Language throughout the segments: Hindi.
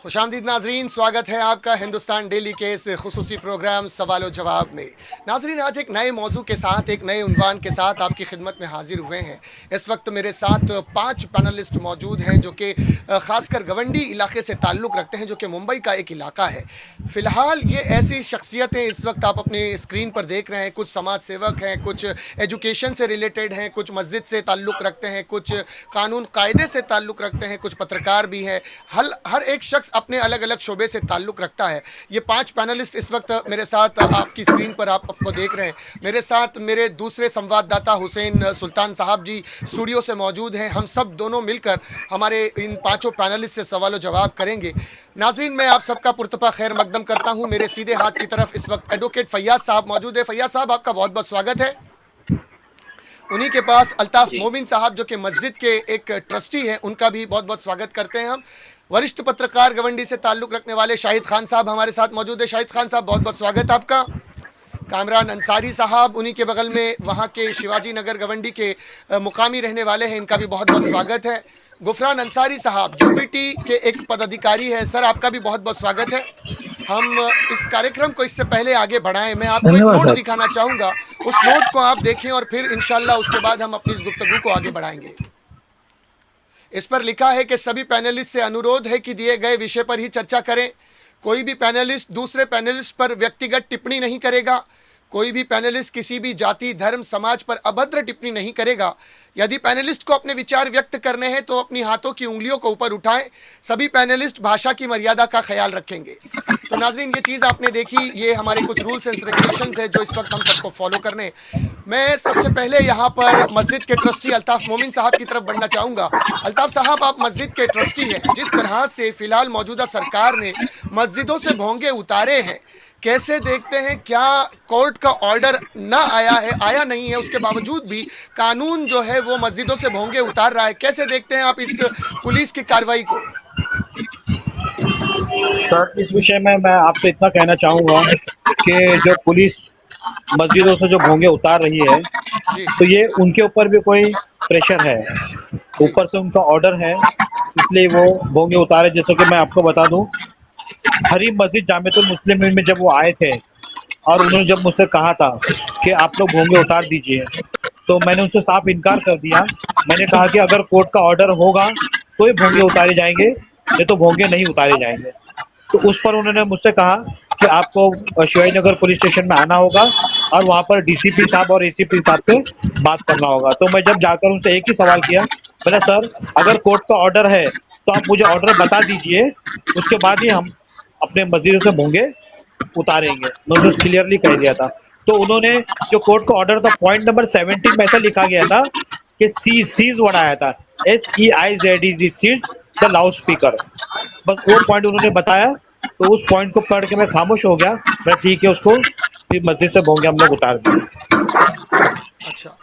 खुशामदीद नाजरीन, स्वागत है आपका हिंदुस्तान डेली के इस खुसूसी प्रोग्राम सवाल जवाब में। नाजरीन, आज एक नए मौजू के साथ, एक नए उन्वान के साथ आपकी खिदमत में हाजिर हुए हैं। इस वक्त मेरे साथ 5 पैनलिस्ट मौजूद हैं जो कि ख़ासकर गवंडी इलाके से ताल्लुक़ रखते हैं, जो कि मुंबई का एक इलाका है। फ़िलहाल ये ऐसी शख्सियतें इस वक्त आप अपनी स्क्रीन पर देख रहे हैं। कुछ समाज सेवक हैं, कुछ एजुकेशन से रिलेटेड हैं, कुछ मस्जिद से ताल्लुक़ रखते हैं, कुछ कानून कायदे से ताल्लुक़ रखते हैं, कुछ पत्रकार भी हैं। हर एक शख्स अपने अलग अलग शोबे से ताल्लुक़ रखता है। ये 5 पैनलिस्ट इस वक्त मेरे साथ आपकी स्क्रीन पर आपको देख रहे हैं। मेरे साथ मेरे दूसरे संवाददाता हुसैन सुल्तान साहब जी स्टूडियो से मौजूद हैं। हम सब दोनों मिलकर हमारे इन 5 पैनलिस्ट से सवाल जवाब करेंगे। नाज़रीन, मैं आप सबका पुरतपा खैर मकदम करता हूँ। मेरे सीधे हाथ की तरफ इस वक्त एडवोकेट फैयाज साहब मौजूद है। फैयाज साहब, आपका बहुत बहुत स्वागत है। उन्हीं के पास अल्ताफ़ जी। मोमिन साहब जो कि मस्जिद के एक ट्रस्टी हैं, उनका भी बहुत बहुत स्वागत करते हैं हम। वरिष्ठ पत्रकार गवंडी से ताल्लुक़ रखने वाले शाहिद खान साहब हमारे साथ मौजूद है। शाहिद खान साहब, बहुत बहुत स्वागत आपका। कामरान अंसारी साहब उन्हीं के बगल में वहाँ के शिवाजी नगर गवंडी के मुकामी रहने वाले हैं, इनका भी बहुत बहुत स्वागत है। गुफरान अंसारी साहब यूबीटी के एक पदाधिकारी है। सर, आपका भी बहुत बहुत स्वागत है। हम इस कार्यक्रम को इससे पहले आगे बढ़ाएं, मैं आपको एक धन्यवाद नोट सर। दिखाना चाहूँगा। उस नोट को आप देखें और फिर इंशाल्लाह उसके बाद हम अपनी इस गुफ्तगू को आगे बढ़ाएंगे। इस पर लिखा है कि सभी पैनलिस्ट से अनुरोध है कि दिए गए विषय पर ही चर्चा करें। कोई भी पैनलिस्ट दूसरे पैनलिस्ट पर व्यक्तिगत टिप्पणी नहीं करेगा। कोई भी पैनलिस्ट किसी भी जाति, धर्म, समाज पर अभद्र टिप्पणी नहीं करेगा। यदि पैनलिस्ट को अपने विचार व्यक्त करने हैं तो अपनी हाथों की उंगलियों को ऊपर उठाएं। सभी पैनलिस्ट भाषा की मर्यादा का ख्याल रखेंगे। तो नाजरीन, ये चीज़ आपने देखी, ये हमारे कुछ रूल्स एंड रेगुलेशंस है जो इस वक्त हम सबको फॉलो करने। मैं सबसे पहले यहाँ पर मस्जिद के ट्रस्टी अल्ताफ़ मोमिन साहब की तरफ बढ़ना चाहूँगा। अल्ताफ़ साहब, आप मस्जिद के ट्रस्टी हैं। जिस तरह से फ़िलहाल मौजूदा सरकार ने मस्जिदों से भोंगे उतारे हैं, कैसे देखते हैं? क्या कोर्ट का ऑर्डर ना आया नहीं है, उसके बावजूद भी कानून जो है वो मस्जिदों से भोंगे उतार रहा है। कैसे देखते हैं आप इस पुलिस की कार्रवाई को? सर, इस विषय में मैं आपसे इतना कहना चाहूँगा कि जो पुलिस मस्जिदों से जो भोंगे उतार रही है, जी तो ये उनके ऊपर भी कोई प्रेशर है। जी। ऊपर से उनका ऑर्डर है, इसलिए वो भोंगे उतारे। जैसे कि मैं आपको बता दूँ, हरी मस्जिद जामिअतुल मुस्लिमीन में जब वो आए थे और उन्होंने जब मुझसे कहा था कि आप लोग भोंगे उतार दीजिए, तो मैंने उनसे साफ इनकार कर दिया। मैंने कहा कि अगर कोर्ट का ऑर्डर होगा तो ही भोंगे उतारे जाएंगे, नहीं तो भोंगे नहीं उतारे जाएंगे। तो उस पर उन्होंने मुझसे कहा कि आपको शिवाजी नगर पुलिस स्टेशन में आना होगा और वहाँ पर डीसीपी साहब और एसीपी साहब से बात करना होगा। तो मैं जब जाकर उनसे एक ही सवाल किया, मैंने सर, अगर कोर्ट का ऑर्डर है तो आप मुझे ऑर्डर बता दीजिए, उसके बाद ही हम अपने मस्जिदों से भोंगे उतारेंगे। मैं उसे क्लियरली कह दिया था। तो उन्होंने, जो कोर्ट का ऑर्डर था, पॉइंट नंबर 17 में ऐसा लिखा गया था कि सीज वर्ड आया था, SEIZED, seize the loudspeaker. बस वो पॉइंट उन्होंने बताया, तो उस पॉइंट को पढ़ के मैं खामोश हो गया। मैं ठीक है, उसको फिर मस्जिद से भोंगे हम लोग उतार दिए। अच्छा,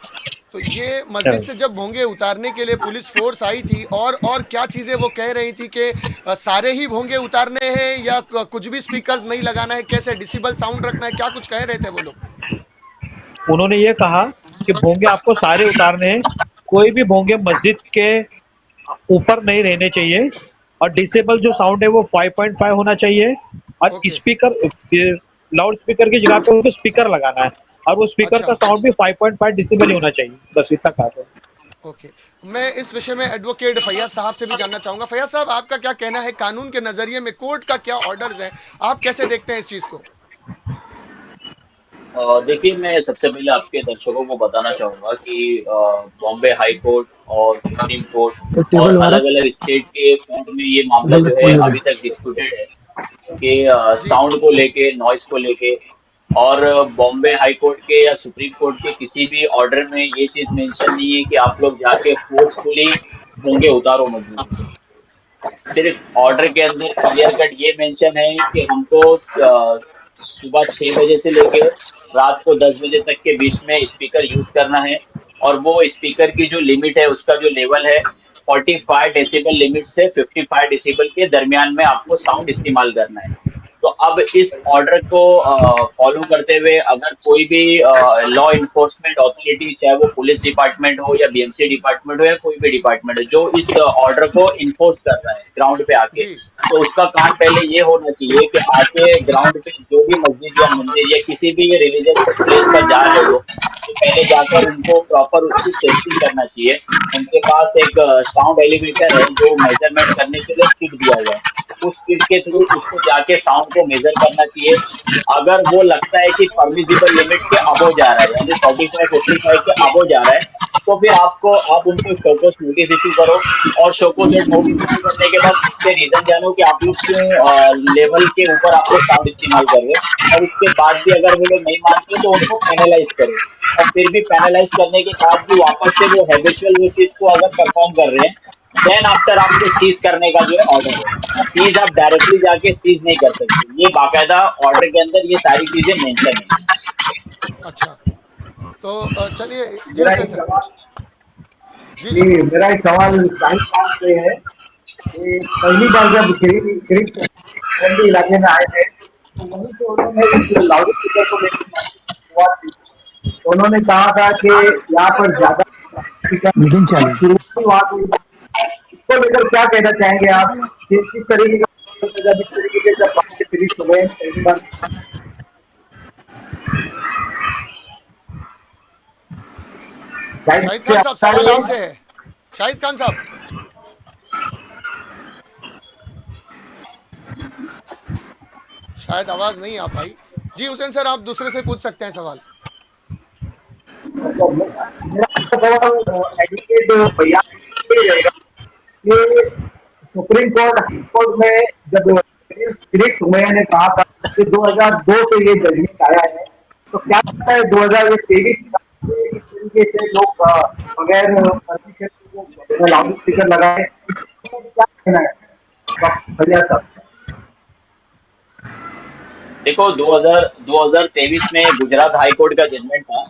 तो ये मस्जिद से जब भोंगे उतारने के लिए पुलिस फोर्स आई थी, और क्या चीज़ें वो कह रही थी कि सारे ही भोंगे उतारने हैं या कुछ भी स्पीकर्स नहीं लगाना है, कैसे डिसिबल साउंड रखना है, क्या कुछ कह रहे थे वो लोग? उन्होंने ये कहा कि भोंगे आपको सारे उतारने हैं, कोई भी भोंगे मस्जिद के ऊपर नहीं रहने चाहिए, और डिसेबल जो साउंड है वो 5.5 होना चाहिए, और ओके। स्पीकर, लाउड स्पीकर की जगह पे उनको स्पीकर लगाना है, और वो स्पीकर अच्छा। का साउंड भी 5.5 डिसिबल ही होना चाहिए। बस इतना कहा था। ओके। मैं इस विषय में एडवोकेट फैयाज साहब से भी जानना चाहूँगा। फैयाज साहब, आपका क्या कहना है? कानून के नज़रिए में कोर्ट का क्या ऑर्डर्स हैं? आप कैसे देखते हैं इस चीज़ को? देखिए, मैं सबसे पहले आपके दर्शकों को बताना चाहूँगा कि बॉम्बे हाई कोर्ट और सुप्रीम कोर्ट तो और टेबल वाला अलग-अलग स्टेट के कोर्ट में ये मामला बोल जो है बोल दे। अभी तक डिस्प्यूटेड है कि जी साउंड को लेके, नॉइज़ को लेके। और बॉम्बे हाई कोर्ट के या सुप्रीम कोर्ट के किसी भी ऑर्डर में ये चीज़ मेंशन नहीं है कि आप लोग जाके फोर्सफुली भोंगे उतारो मस्जिदों से। सिर्फ ऑर्डर अच्छा। के अंदर क्लियर कट ये मेंशन है कि हमको सुबह 6 बजे से लेके रात को 10 बजे तक के बीच में स्पीकर यूज करना है। और वो स्पीकर की जो लिमिट है, उसका जो लेवल है, 45 डेसिबल लिमिट से 55 डेसिबल के दरमियान में आपको साउंड इस्तेमाल करना है। तो अब इस ऑर्डर को फॉलो करते हुए अगर कोई भी लॉ इन्फोर्समेंट अथॉरिटी, चाहे वो पुलिस डिपार्टमेंट हो या बीएमसी डिपार्टमेंट हो या कोई भी डिपार्टमेंट हो, जो इस ऑर्डर को इन्फोर्स कर रहा है ग्राउंड पे आके, जी तो उसका काम पहले ये होना चाहिए कि आके ग्राउंड पे जो भी मस्जिद या मंदिर या किसी भी रिलीजियस प्लेस पर जा रहे हो, तो पहले जाकर उनको प्रॉपर उसकी टेस्टिंग करना चाहिए। उनके पास एक साउंड एलिवेटर है जो मेजरमेंट करने के लिए किट दिया हुआ है, उस किट के थ्रू ओके उसको जाके साउंड को मेजर करना चाहिए। अगर वो लगता है कि परमिसिबल लिमिट के अबो जा रहा है, यानी 45-45 के अबो जा रहा है, तो फिर आप उनको शोकोस नोटिस इशू करो, और शोकोस नोटिस इशू करने के बाद उससे रीजन जानो कि आप लोग क्यों लेवल के ऊपर आप लोग साउंड इस्तेमाल कर रहे हो, और उसके बाद भी अगर वो लोग नहीं मानते तो उनको पेनलाइज करो। और फिर भी पेनलाइज करने के बाद भी वापस से वो हैबिचुअल वो चीज को अगर परफॉर्म कर रहे हैं, देन आफ्टर आपको सीज करने का जो है ऑर्डर है। सीज आप डायरेक्टली जाके सीज नहीं कर सकते, ये बाकायदा ऑर्डर के अंदर ये सारी चीजें मेंशन है। अच्छा तो चलिए जी मेरा हुसैन एक सर सवाल जी जी जी मेरा एक सवाल साहिल खान से है कि पहली बार जब किरीट इलाके में आए थे तो वहीं पे उन्होंने इस लाउड स्पीकर को लेकर शुरुआत की। तो उन्होंने कहा था कि यहाँ पर ज्यादा मीटिंग स्पीकर चालू। शुरुआत वहां से हुई। इसको लेकर क्या कहना चाहेंगे आप कि किस तरीके का जब इस तरीके के जब बात किरीट सुबह पहली बार शायद शाहिद से खान साहब आवाज आ सवाल रही आपसे है। है। शाहिद खान साहब शायद आवाज नहीं आ पाई। जी हुसैन सर आप दूसरे से पूछ सकते हैं सवाल। अच्छा, मेरा सवाल एडवोकेट भैया से रहेगा कि सुप्रीम कोर्ट हाई कोर्ट में जब किरीट सोमैया ने कहा था कि 2002 से ये जजमेंट आया है, तो क्या लगता है 2023 से इस तरीके से लोग बगैर परमिशन लाउड स्पीकर लगाए, इसको क्या कहना है भैया साहब? देखो 2023 में गुजरात हाई कोर्ट का जजमेंट था।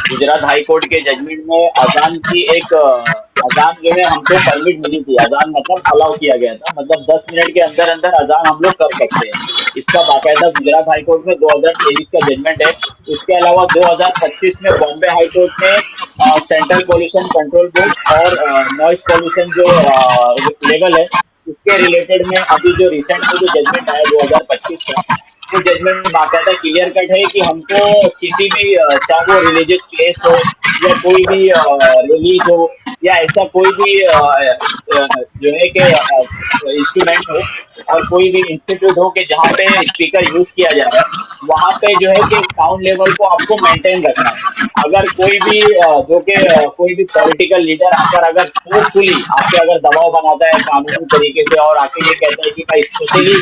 गुजरात हाई कोर्ट के जजमेंट में अजान की एक अजान जो है हमको परमिट मिली थी, अजान मतलब अलाउ किया गया था, मतलब 10 मिनट के अंदर अंदर अजान हम लोग कर सकते हैं। इसका बाकायदा गुजरात हाई कोर्ट में 2023 का जजमेंट है। उसके अलावा 2025 में बॉम्बे हाई कोर्ट ने सेंट्रल पोल्यूशन कंट्रोल बोर्ड और नॉइस पोल्यूशन जो लेवल है, उसके रिलेटेड में अभी जो रिसेंट में जो जजमेंट आया 2025 का, वो जजमेंट में बाकायदा क्लियर कट है कि हमको किसी भी चाहे वो रिलीजियस प्लेस हो या कोई भी रिलीज हो या ऐसा कोई भी जो है कि इंस्ट्रूमेंट हो और कोई भी इंस्टीट्यूट हो कि जहाँ पे स्पीकर यूज किया जा रहा है, वहां पे जो है कि साउंड लेवल को आपको मेंटेन रखना है। अगर कोई भी जो कि कोई भी पॉलिटिकल लीडर आकर अगर फोर्सफुली आप पे अगर दबाव बनाता है कानूनी तरीके से और आके ये कहता है कि भाई स्पेशली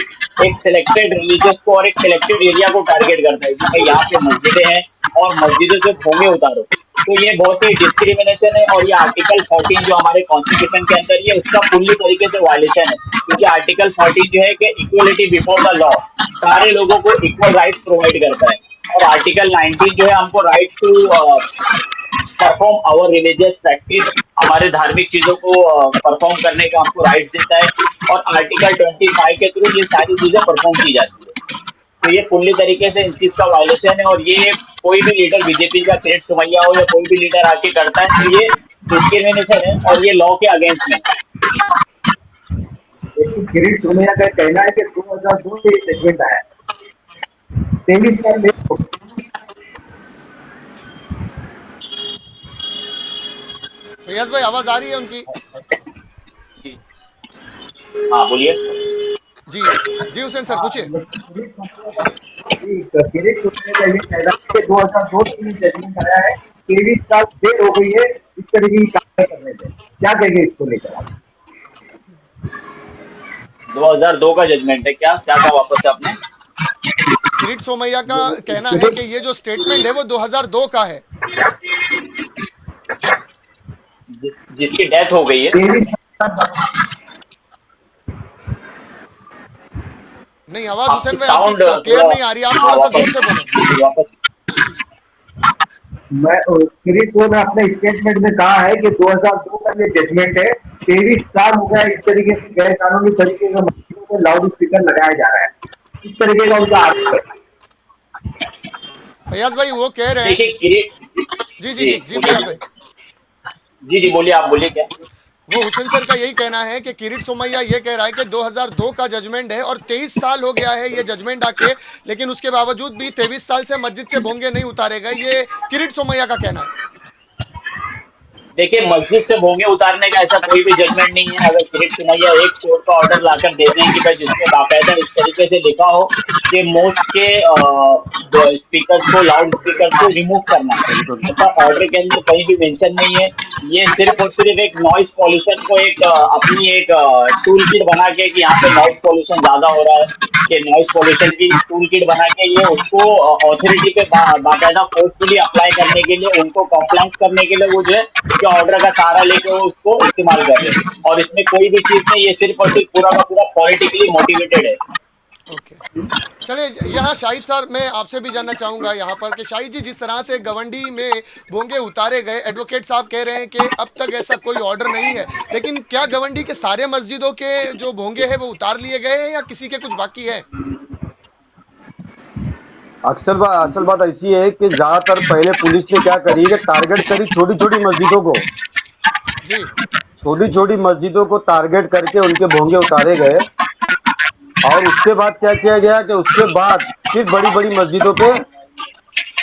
एक सिलेक्टेड रिलीजियस को और एक सिलेक्टेड एरिया को टारगेट करता है कि भाई यहाँ पे मस्जिदें हैं और मस्जिदों से भोंगे उतारो, तो ये बहुत ही डिस्क्रिमिनेशन है। और ये आर्टिकल 14 जो हमारे कॉन्स्टिट्यूशन के अंदर ये उसका फुल्ली तरीके से वायलेशन है, क्योंकि आर्टिकल 14 जो है कि इक्वलिटी बिफोर द लॉ, सारे लोगों को इक्वल राइट्स प्रोवाइड करता है। और आर्टिकल 19 जो है हमको right to perform our religious practice, हमारे धार्मिक चीजों को परफॉर्म करने का हमको राइट्स देता है। और आर्टिकल 25 के थ्रू ये सारी चीजें परफॉर्म की जाती है। तो ये फुल्ली तरीके से इन चीज का वायलेशन है, और ये कोई भी लीडर बीजेपी का किरीट सोमैया हो या कोई भी लीडर आके करता है तो ये डिस्क्रिमिनेशन है और ये लॉ के अगेंस्ट में है। लेकिन किरीट सोमैया का कहना है कि 2002 से ये जजमेंट आया है, 23 साल लेट हो गए। फैयाज भाई आवाज आ रही है उनकी? जी हाँ बोलिए। जी जी हुसैन सर हाँ, पूछिए। किरीट सोमैया का ये कहना है कि 2002 से ये जजमेंट आया है, 23 साल देर हो गई है इस तरीके की कार्रवाई करने में, क्या कहेंगे इसको लेकर आप? 2002 का जजमेंट है क्या? क्या कहा वापस से आपने? किरीट सोमैया का कहना है कि किरीट ये जो स्टेटमेंट है वो 2002 का है। जिसकी डेथ हो गई है। 23 साल नहीं आवाज आपकी हुसैन भाई आपकी साउंड क्लियर थोड़ा, नहीं आ रही, आप हाँ थोड़ा सा जोर वापस, से बोलें। जी जी वापस। मैं किरीट सोमैया ने अपने स्टेटमेंट में कहा है कि 2002 का ये जजमेंट है, 23 साल हो गया इस तरीके से गैर कानूनी तरीके से मस्जिदों में लाउड स्पीकर लगाया जा रहा है। इस तरीके का उनका आरोप है। फैयाज भाई वो कह रहे हैं देखिए किरीट। जी जी जी जी जी बोलिए फैयाज जी। भाई, जी जी बोलिए, आप बोलिए क्या। वो हुसैन सर का यही कहना है कि किरीट सोमैया ये कह रहा है कि 2002 का जजमेंट है और 23 साल हो गया है ये जजमेंट आके, लेकिन उसके बावजूद भी 23 साल से मस्जिद से भोंगे नहीं उतारे गए, ये किरीट सोमैया का कहना है। देखिए मस्जिद से भोंगे उतारने का ऐसा कोई भी जजमेंट नहीं है। अगर किरीट सोमैया एक कोर्ट का ऑर्डर लाकर देते हैं कि भाई जिसमें बाकायदा इस तरीके से लिखा हो कि मोस्ट के स्पीकर्स को, लाउड स्पीकर्स को रिमूव करना है, ऐसा ऑर्डर के अंदर कहीं भी मेंशन नहीं है। ये सिर्फ और सिर्फ एक नॉइस पॉल्यूशन को एक अपनी एक टूल किट बना के कि यहाँ पे नॉइस पॉल्यूशन ज्यादा हो रहा है, कि नॉइस पॉल्यूशन की टूल किट बना के ये उसको अथॉरिटी पे बाकायदा फोर्सफुली अप्लाई करने के लिए, उनको कंप्लाइंस करने के लिए वो जो है कि ऑर्डर का सहारा लेके वो उसको इस्तेमाल कर रहे हैं। और इसमें कोई भी चीज नहीं, ये सिर्फ और सिर्फ पूरा का पूरा पॉलिटिकली मोटिवेटेड है। ओके, चलिए यहाँ शाहिद सर मैं आपसे भी जानना चाहूँगा यहाँ पर कि शाहिद जी, जिस तरह से गवंडी में भोंगे उतारे गए, एडवोकेट साहब कह रहे हैं कि अब तक ऐसा कोई ऑर्डर नहीं है, लेकिन क्या गवंडी के सारे मस्जिदों के जो भोंगे हैं वो उतार लिए गए हैं या किसी के कुछ बाकी है? असल बात ऐसी है कि ज्यादातर पहले पुलिस ने क्या करी कि टारगेट करी छोटी छोटी मस्जिदों को। जी। छोटी छोटी मस्जिदों को टारगेट करके उनके भोंगे उतारे गए और उसके बाद क्या किया गया कि उसके बाद फिर बड़ी बड़ी मस्जिदों पे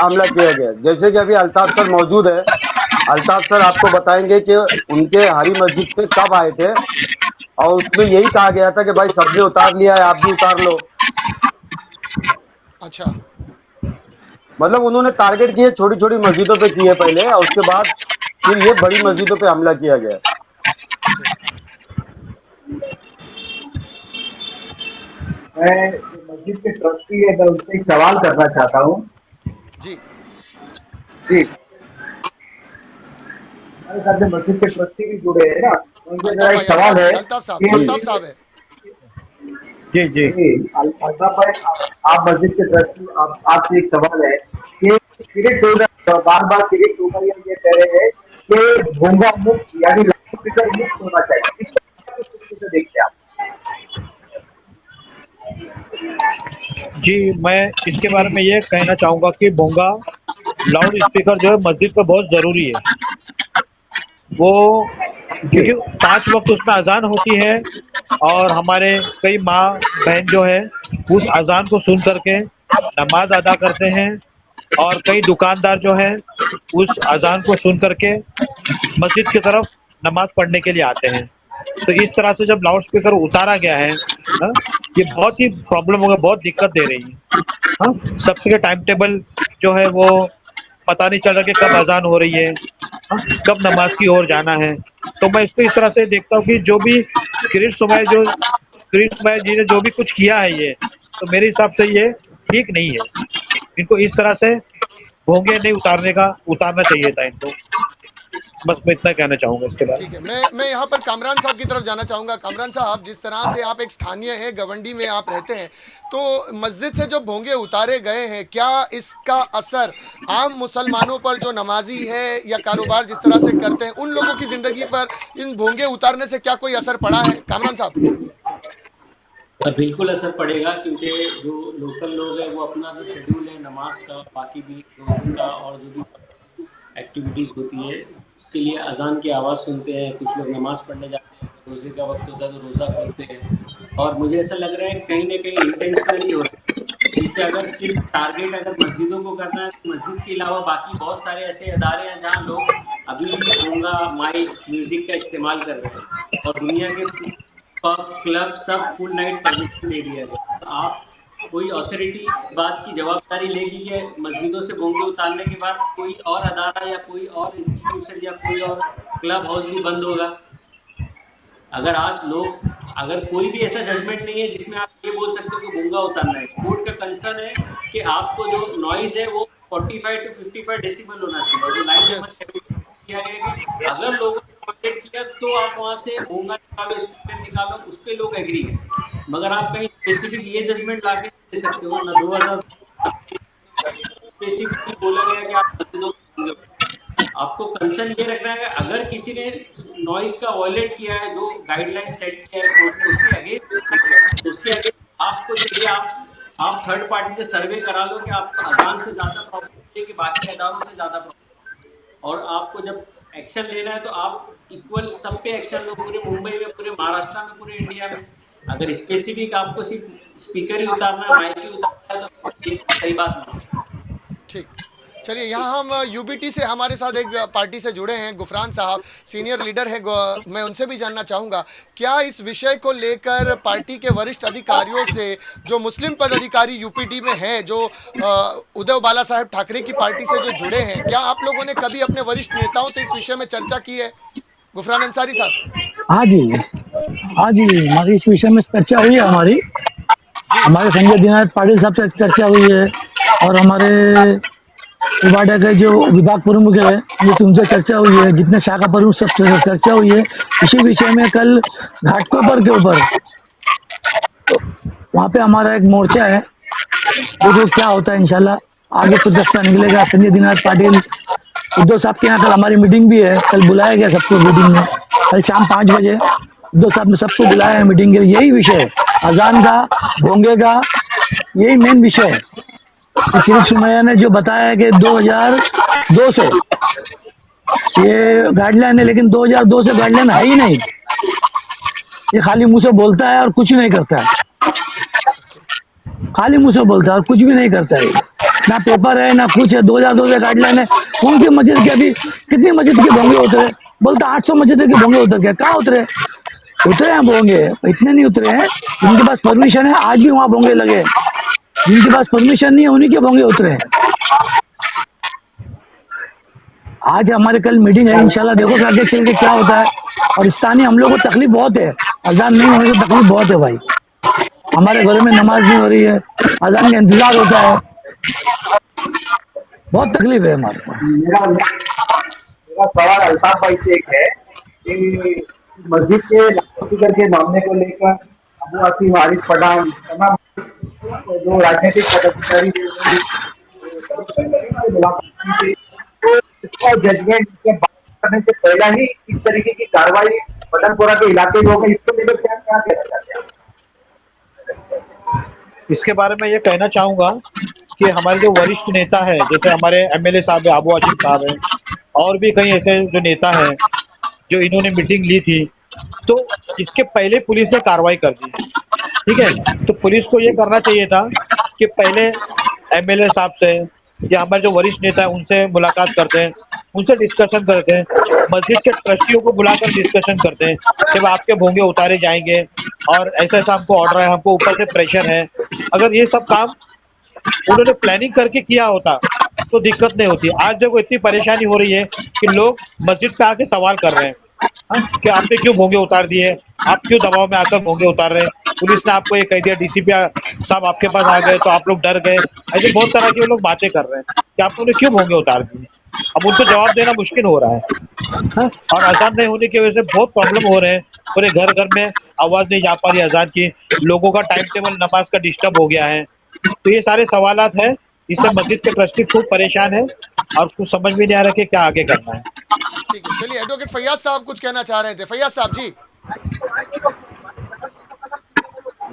हमला किया गया। जैसे कि अभी अल्ताफ सर मौजूद है, अल्ताफ सर आपको बताएंगे कि उनके हरी मस्जिद पे कब आए थे और उसमें यही कहा गया था कि भाई सबने उतार लिया है, आप भी उतार लो। अच्छा। मतलब उन्होंने टारगेट किए छोटी छोटी मस्जिदों पे किए पहले और उसके बाद फिर ये बड़ी मस्जिदों पे हमला किया गया। ओके। मैं जो मस्जिद के ट्रस्टी है, मैं उनसे एक सवाल करना चाहता हूँ। जी। जी, हमारे साथ में मस्जिद के ट्रस्टी भी जुड़े हैं ना, तो उनसे मेरा अल्ताफ एक भाई, सवाल है कि अल्ताफ साहब है। जी जी। जी, अल्ताफ भाई, आप मस्जिद के ट्रस्टी, आपसे एक सवाल है कि किरीट सोमैया बार बार किरीट सोमैया ये कह रहे हैं कि भोंगा मुक्त यानी लाउड स्पीकर मुक्त होना चाहिए, इस तरीके से देखते हैं आप? जी, मैं इसके बारे में ये कहना चाहूँगा कि भोंगा लाउड स्पीकर जो है मस्जिद पे बहुत ज़रूरी है। वो जी, क्योंकि 5 वक़्त उसमें अज़ान होती है और हमारे कई माँ-बहन जो है उस अज़ान को सुन कर के नमाज़ अदा करते हैं और कई दुकानदार जो हैं उस अज़ान को सुन कर के मस्जिद की तरफ नमाज़ पढ़ने के लिए आते हैं। तो इस तरह से जब लाउड स्पीकर उतारा गया है, हाँ, ये बहुत ही प्रॉब्लम होगा, बहुत दिक्कत दे रही है। हाँ, सबके टाइम टेबल जो है वो पता नहीं चल रहा कि कब अज़ान हो रही है, हाँ, कब नमाज की ओर जाना है। तो मैं इसको इस तरह से देखता हूँ कि जो भी किरीट सोमैया जी ने जो भी कुछ किया है ये, तो मेरे हिसाब से ये ठीक नहीं है। इनको इस तरह से भोंगे नहीं उतारना चाहिए था इनको। बस मैं इतना कहना चाहूँगा इसके बारे ठीक में। है, मैं यहाँ पर कामरान साहब की तरफ जाना चाहूँगा। कामरान साहब, जिस तरह से आप एक स्थानीय हैं, गवंडी में आप रहते हैं, तो मस्जिद से जो भोंगे उतारे गए हैं, क्या इसका असर आम मुसलमानों पर जो नमाजी है या कारोबार जिस तरह से करते हैं उन लोगों की ज़िंदगी पर इन भोंगे उतारने से क्या कोई असर पड़ा है, कामरान साहब? बिल्कुल असर पड़ेगा, क्योंकि जो लोकल लोग हैं वो अपना जो शेड्यूल है नमाज का, बाकी भी रोज़े का और जो भी एक्टिविटीज़ होती है उसके लिए अजान की आवाज़ सुनते हैं। कुछ लोग नमाज़ पढ़ने जाते हैं, अगर रोज़े का वक्त होता है तो रोज़ा खोलते हैं। और मुझे ऐसा लग रहा है कहीं ना कहीं इंटेंशनली हो रहा है, क्योंकि अगर सिर्फ टारगेट अगर मस्जिदों को करना है तो मस्जिद के अलावा बाकी बहुत सारे ऐसे अदारे हैं जहाँ लोग अभी भी भोंगा, माइक, म्यूज़िक का इस्तेमाल कर रहे हैं और दुनिया के पब, क्लब सब फुल नाइट परमिशन दे दिया गया। तो आप कोई अथॉरिटी इस बात की जवाबदारी लेगी कि मस्जिदों से भोंगे उतारने के बाद कोई और अदारा या कोई और इंस्टीट्यूशन या कोई और क्लब हाउस भी बंद होगा? अगर आज लोग, अगर कोई भी ऐसा जजमेंट नहीं है जिसमें आप ये बोल सकते हो कि भोंगा उतारना है, कोर्ट का कंसर्न है कि आपको जो नॉइज है वो 45 टू 55 डेसिबल होना चाहिए और जो लाइट यस। किया गया है कि अगर लोगों ने कॉन्टेक्ट किया तो आप वहां से भोंगा निकालो, स्पीकर निकालो, उस पर लोग एग्री है। मगर आप कहीं स्पेसिफिक ये जजमेंट लाके नहीं दे सकते हो ना। 2000 स्पेसिफिकली बोला गया कि आप मस्जिदों में भोंगे उतारो। आपको कंसर्न ये रखना है कि अगर किसी ने नॉइज का वॉयलेट किया है, जो गाइडलाइन सेट किया है कोर्ट ने, उसके अगेंस्ट आपको चाहिए आप आप थर्ड पार्टी से सर्वे करा लो कि आपको अजान से ज़्यादा प्रॉब्लम है कि बाकी अदारों से ज़्यादा प्रॉब्लम, और आपको जब एक्शन लेना है तो आप इक्वल सब पे एक्शन लो, पूरे मुंबई में, पूरे महाराष्ट्र में, पूरे इंडिया में। अगर स्पेसिफिक आपको सिर्फ स्पीकर ही उतारना है, माइक ही उतारना है, तो ये सही बात नहीं है। ठीक। चलिए, यहाँ हम यूबीटी से हमारे साथ एक पार्टी से जुड़े हैं, गुफरान साहब सीनियर लीडर है। मैं उनसे भी जानना चाहूँगा, क्या इस विषय को लेकर पार्टी के वरिष्ठ अधिकारियों से, जो मुस्लिम पदाधिकारी यूपीटी में हैं, जो उद्धव बाला साहेब ठाकरे की पार्टी से जो जुड़े हैं, क्या आप लोगों ने कभी अपने वरिष्ठ नेताओं से इस विषय में चर्चा की है? गुफरान अंसारी साहब। हाँ जी, हाँ जी, हमारी इस विषय में चर्चा हुई है। जी। हमारे संजय दीनानाथ पाटिल साहब से चर्चा हुई है, और हमारे इबाडा के जो विभाग प्रमुख है उनसे चर्चा हुई है, जितने शाखा प्रमुख सब चर्चा हुई है इसी विषय में। कल घाटकोपर के ऊपर वहाँ पे हमारा एक मोर्चा है, देखो क्या होता है, इंशाल्लाह आगे कुछ रास्ता निकलेगा। संजय दीनानाथ पाटिल उद्धव साहब के यहाँ कल हमारी मीटिंग भी है, कल बुलाया गया सबको मीटिंग में, कल शाम 5 बजे उद्धव साहब ने सबको बुलाया है मीटिंग के लिए। यही विषय है, अजान का, भोंगे का, यही मेन विषय है। शरीफ सुमैया ने जो बताया है कि 2002 से ये गाइडलाइन है, लेकिन 2002 से गाइडलाइन है ही नहीं। ये खाली मुंह से बोलता है और कुछ नहीं करता है, खाली मुंह से बोलता है और कुछ भी नहीं करता है। ना पेपर है ना कुछ है, 2002 से गाइडलाइन है। उनकी मस्जिद के अभी कितनी मस्जिद के भोंगे उतरे, बोलता 800 मस्जिद के भोंगे उतर गए। कहाँ उतरे? उतरे हैं भोंगे, इतने नहीं उतरे हैं। जिनके पास परमिशन है आज भी वहाँ भोंगे लगे, जिनके पास परमिशन नहीं है उन्हीं के भोंगे उतरे हैं। आज हमारे कल मीटिंग है, इंशाल्लाह देखो कि आगे चल के क्या होता है। और स्थानीय हम लोग को तकलीफ बहुत है, अजान नहीं होने से तकलीफ बहुत है भाई। हमारे घरों में नमाज नहीं हो रही है, अजान का इंतजार होता है, बहुत तकलीफ है हमारे को। मेरा सवाल अल्ताफ भाई से एक है कि मस्जिद के लाउडस्पीकर के मामले को लेकर अबू आसिम, हारिस पठान, तमाम जो राजनीतिक पदाधिकारी से मुलाकात की थी, तो इसका जजमेंट जब बात करने से पहला ही इस तरीके की कार्रवाई बदनपुरा के इलाके में होगी, इसको लेकर क्या क्या कहना चाहते हैं? इसके बारे में ये कहना चाहूँगा कि हमारे जो वरिष्ठ नेता है, जैसे हमारे एमएलए साहब है, अबू हाशिम साहब है, और भी कई ऐसे जो नेता हैं जो इन्होंने मीटिंग ली थी, तो इसके पहले पुलिस ने कार्रवाई कर दी। ठीक है, तो पुलिस को ये करना चाहिए था कि पहले एमएलए साहब से या हमारे जो वरिष्ठ नेता है उनसे मुलाकात करते हैं, उनसे डिस्कशन करते हैं, मस्जिद के ट्रस्टियों को बुलाकर डिस्कशन करते हैं, जब आपके भोंगे उतारे जाएंगे और ऐसा ऐसा हमको ऑर्डर है, हमको ऊपर से प्रेशर है। अगर ये सब काम उन्होंने प्लानिंग करके किया होता तो दिक्कत नहीं होती। आज देखो इतनी परेशानी हो रही है कि लोग मस्जिद पे आके सवाल कर रहे हैं, हाँ, कि आपने क्यों भोंगे उतार दिए, आप क्यों दबाव में आकर भोंगे उतार रहे हैं, पुलिस ने आपको ये कह दिया, डीसीपी साहब आपके पास आ गए तो आप लोग डर गए। ऐसे बहुत तरह के लोग बातें कर रहे हैं कि आप लोगों ने क्यों भोंगे उतार दिए। अब उनको जवाब देना मुश्किल हो रहा है, हाँ? और अजान नहीं होने की वजह से बहुत प्रॉब्लम हो रहे हैं, पूरे घर घर में आवाज नहीं जा पा रही अजान की, लोगों का टाइम टेबल नमाज का डिस्टर्ब हो गया है। तो ये सारे सवालात हैं, इससे मस्जिद के ट्रस्टी खूब परेशान है और कुछ समझ में नहीं आ रहा कि क्या आगे करना है। ठीक है, चलिए एडवोकेट फैयाज साहब कुछ कहना चाह रहे थे। फैयाज साहब जी।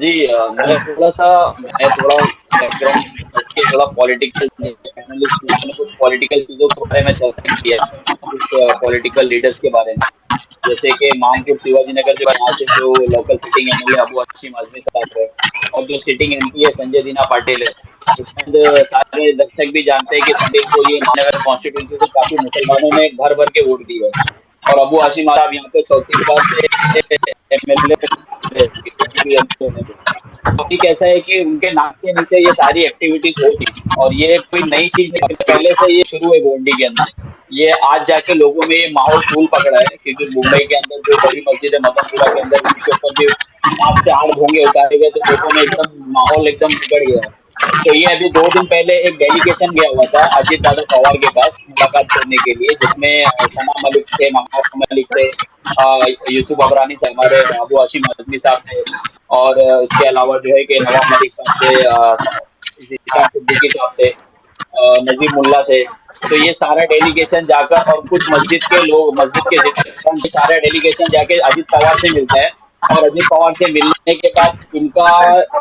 जी मैं थोड़ा बैकग्राउंड हट के थोड़ा पॉलिटिकल एनालिस्ट हूँ, मैंने कुछ पॉलिटिकल चीजों के बारे में चर्चा किया है, कुछ पॉलिटिकल लीडर्स के बारे में, जैसे कि मानपुर शिवाजी नगर से यहाँ से जो local sitting MLA Abu Hashim Azmi साहब है, और जो सिटिंग एमपी है संजय दीना पाटिल है। उसके सारे दर्शक भी जानते हैं कि संजय को ये नगर कॉन्स्टिट्यूंसी से काफी मुसलमानों ने भर भर के वोट दिए है, और अबू हाशिम साहब यहाँ पे चौथी बार से एमएलए टॉपिक ऐसा है कि उनके नाम के नीचे ये सारी एक्टिविटीज होती, और ये कोई नई चीज नहीं, पहले से ये शुरू है गोंडी के अंदर। ये आज जाके लोगों में ये माहौल तूल पकड़ा है, क्योंकि मुंबई के अंदर जो बड़ी मस्जिद है मदनपुरा के अंदर, उनके ऊपर भी 7 से 8 भोंगे उतारे गए, तो लोगों में एकदम माहौल एकदम बिगड़ गया है। तो ये अभी 2 दिन पहले एक डेलीगेशन गया हुआ था अजीत दादा पवार के पास मुलाकात करने के लिए, जिसमें सना मलिक थे, महमूद मलिक थे, यूसुफ अबरानी से, हमारे अबू हाशिम आजमी साहब थे, और इसके अलावा जो है कि नवाब मलिक साहब थे, जिशान सिद्दीकी साहब थे, नजीब मुल्ला थे। तो ये सारा डेलीगेशन जाकर, और कुछ मस्जिद के लोग, मस्जिद के जिम्मेदार, सारा डेलीगेशन जाके अजीत पवार से मिलता है, और अजित पवार से मिलने के बाद इनका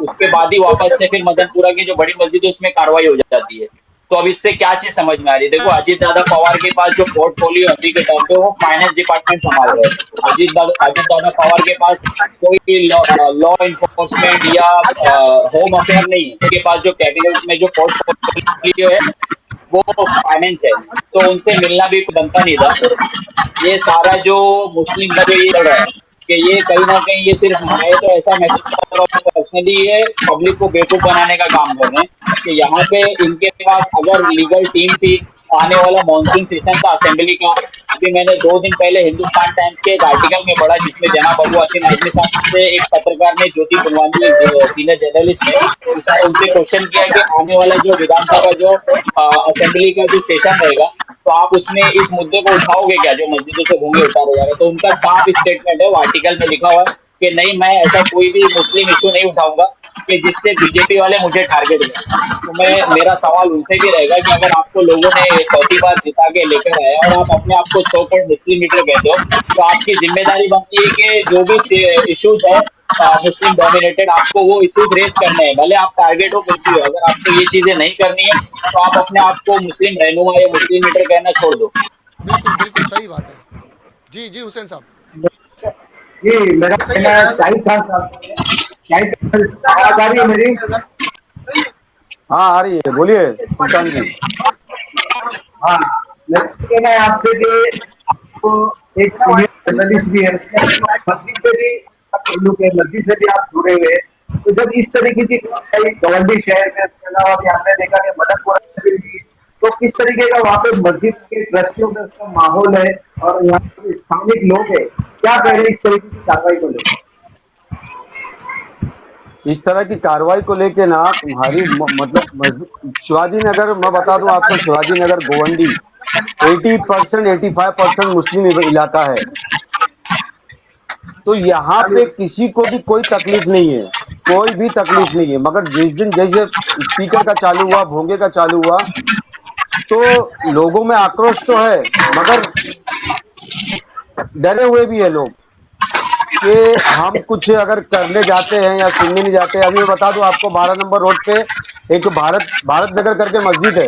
उसके बाद ही वापस से फिर मदनपुरा की जो बड़ी मस्जिद है उसमें कार्रवाई हो जाती है। तो अब इससे क्या चीज समझ में आ रही है? देखो, अजीत दादा पवार के पास जो पोर्टफोलियो अभी के टाइम पे वो फाइनेंस डिपार्टमेंट संभाल रहे हैं। अजीत दादा पवार के पास कोई लॉ इन्फोर्समेंट या होम अफेयर नहीं है। उनके पास जो कैबिनेट में जो पोर्टफोलियो है वो फाइनेंस है। तो उनसे मिलना भी बनता नहीं था। ये सारा जो मुस्लिम का जो ये चल रहा है कि ये कहीं ना कहीं ये सिर्फ मैं तो ऐसा महसूस कर रहा हूँ पर्सनली, ये पब्लिक को बेवकूफ बनाने का काम कर रहे हैं कि यहाँ पे इनके पास अगर लीगल टीम थी, आने वाला मॉनसून सेशन था असेंबली का। अभी मैंने 2 दिन पहले हिंदुस्तान टाइम्स के एक आर्टिकल में पढ़ा जिसमें जनाब अबू आसिम आजमी साहब से एक पत्रकार ने, ज्योति कुलवानी एक सीनियर जर्नलिस्ट ने, उसने उनसे क्वेश्चन किया कि आने वाला जो विधानसभा जो असेंबली का जो सेशन रहेगा तो आप उसमें इस मुद्दे को उठाओगे क्या, जो मस्जिदों से भूमि उतारे जा रहे हैं? तो उनका साफ स्टेटमेंट है, वो आर्टिकल में लिखा हुआ है कि नहीं, मैं ऐसा कोई भी मुस्लिम इशू नहीं उठाऊंगा कि जिससे बीजेपी वाले मुझे टारगेट करें। तो मेरा सवाल उनसे भी रहेगा कि अगर आपको लोगों ने चौथी बार जिता के लेकर आया और आप अपने आप को सो कॉल्ड मुस्लिम लीडर कहते हो, तो आपकी जिम्मेदारी बनती है कि जो भी इश्यूज है मुस्लिम डोमिनेटेड, आपको वो इश्यूज रेस करने हैं, भले आप टारगेट हो कुछ भी हो। अगर आपको ये चीजें नहीं करनी है तो आप अपने आप को मुस्लिम रहनुमा या मुस्लिम लीडर कहना छोड़ दो। बिल्कुल बिल्कुल सही बात है। जी जी हुसैन साहब। जी, मेरा कहना है शाहिद खान साहब से। शाहिद खान, आवाज आ रही है मेरी? हाँ आ रही है, बोलिए सुल्तान जी। हाँ, मेरा कहना है आपसे कि आपको एक सीनियर जर्नलिस्ट भी है, मस्जिद से भी ताल्लुक है, मस्जिद से भी आप जुड़े हुए हैं। तो जब इस तरीके की गवंडी शहर में, उसके अलावा भी हमने देखा कि मदनपुरा में भी, तो किस तरीके का वहाँ पे मस्जिद के ट्रस्टियों में उसका माहौल है और यहाँ पे स्थानिक लोग हैं, क्या कह रहे हैं इस तरीके की कार्रवाई को लेकर? इस तरह की कार्रवाई को लेके ना तुम्हारी शिवाजी नगर, मैं बता दूं आपको, शिवाजी नगर गोवंडी 80% 85% मुस्लिम इलाका है। तो यहाँ पे किसी को भी कोई तकलीफ नहीं है, कोई भी तकलीफ नहीं है। मगर जिस दिन जैसे स्पीकर का चालू हुआ, भोंगे का चालू हुआ, तो लोगों में आक्रोश तो है, मगर डरे हुए भी है लोग कि हम कुछ अगर करने जाते हैं या सुनने नहीं जाते। अभी मैं बता दूं आपको, 12 नंबर रोड पे एक भारत नगर करके मस्जिद है।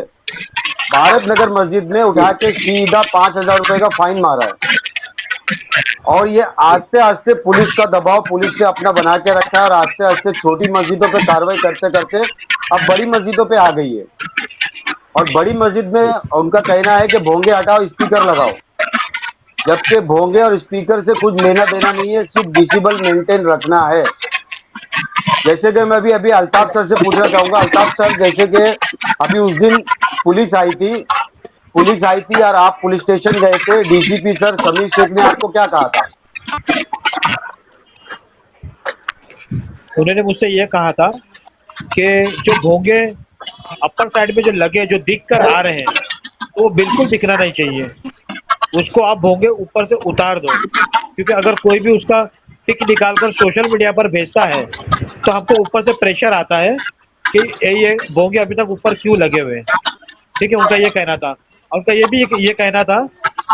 भारत नगर मस्जिद में उठा के सीधा 5,000 रुपए का फाइन मारा है। और ये आस्ते आस्ते पुलिस का दबाव, पुलिस से अपना बना के रखा है, और आस्ते आस्ते छोटी मस्जिदों पे कार्रवाई करते करते अब बड़ी मस्जिदों पे आ गई है। और बड़ी मस्जिद में उनका कहना है कि भोंगे हटाओ, स्पीकर लगाओ। जबकि भोंगे और स्पीकर से कुछ लेना देना नहीं है, सिर्फ डिसिबल मेंटेन रखना है। जैसे कि मैं अभी अभी अल्ताफ सर से पूछना चाहूंगा, अल्ताफ सर, जैसे कि अभी उस दिन पुलिस आई थी, और आप पुलिस स्टेशन गए थे, डीसीपी सर समीर शेख ने आपको क्या कहा था? उन्होंने मुझसे ये कहा था कि जो भोंगे अपर साइड में जो लगे, जो दिख कर आ रहे हैं, वो बिल्कुल दिखना नहीं चाहिए। उसको आप भोंगे ऊपर से उतार दो, क्योंकि अगर कोई भी उसका पिक निकालकर सोशल मीडिया पर भेजता है तो हमको ऊपर से प्रेशर आता है कि ये भोंगे अभी तक ऊपर क्यों लगे हुए हैं। ठीक है, उनका ये कहना था। और उनका ये भी ये कहना था